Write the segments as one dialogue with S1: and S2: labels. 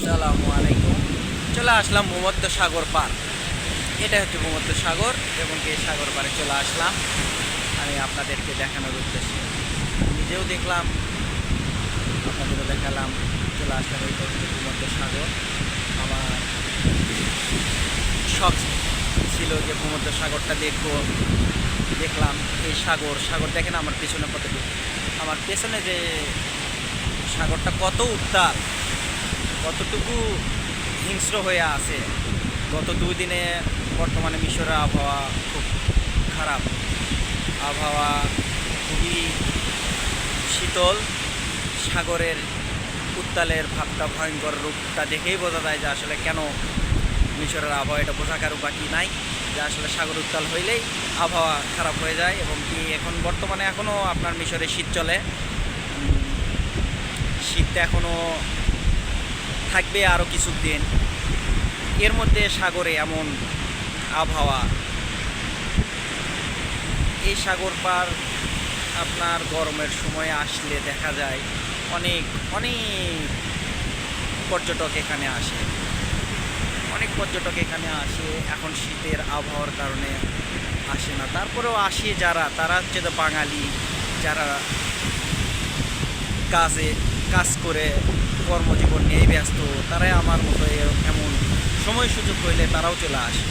S1: আসসালামু আলাইকুম। চলে আসলাম ভূমধ্যসাগর পার। এটা হচ্ছে ভূমধ্যসাগর এবং এই সাগর পাড়ে চলে আসলাম আমি আপনাদেরকে দেখানোর উদ্দেশ্যে। নিজেও দেখলাম, আপনাদেরও দেখালাম। চলে আসলাম, এইটা হচ্ছে ভূমধ্যসাগর। আমার শখ ছিল যে ভূমধ্যসাগরটা দেখবো। দেখলাম এই সাগর দেখেন আমার পেছনে কতটুকু, আমার পেছনে যে সাগরটা কত উত্তাল, কতটুকু হিংস্র হয়ে আছে। গত 2 দিনে বর্তমানে মিশরের আবহাওয়া খুব খারাপ। আবহাওয়া খুবই শীতল। সাগরের উত্তালের ভাবটা, ভয়ঙ্কর রূপটা দেখেই বোঝা যায় যে আসলে কেন মিশরের আবহাওয়া, এটা বোঝা কারো বাকি নাই যে আসলে সাগর উত্তাল হইলেই আবহাওয়া খারাপ হয়ে যায়। এবং কি এখন বর্তমানে এখনও আপনার মিশরে শীত চলে। শীতটা এখনও থাকবে আরও কিছুদিন। এর মধ্যে সাগরে এমন আবহাওয়া। এই সাগর পার আপনার গরমের সময় আসলে দেখা যায় অনেক অনেক পর্যটক এখানে আসে। এখন শীতের আবহাওয়ার কারণে আসে না, তারপরেও আসে যারা, তারা হচ্ছে তো বাঙালি, যারা কাজ করে কর্মজীবন নিয়ে ব্যস্ত, তারাই আমার মতো এমন সময় সুযোগ হইলে তারাও চলে আসে।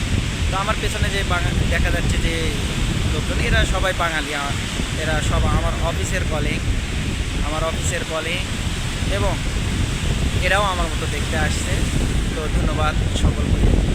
S1: তো আমার পেছনে যে দেখা যাচ্ছে যে লোকজন, এরা সবাই বাঙালি। এরা সব আমার অফিসের কলিগ এবং এরাও আমার মতো দেখতে আসছে। তো ধন্যবাদ সকলকে।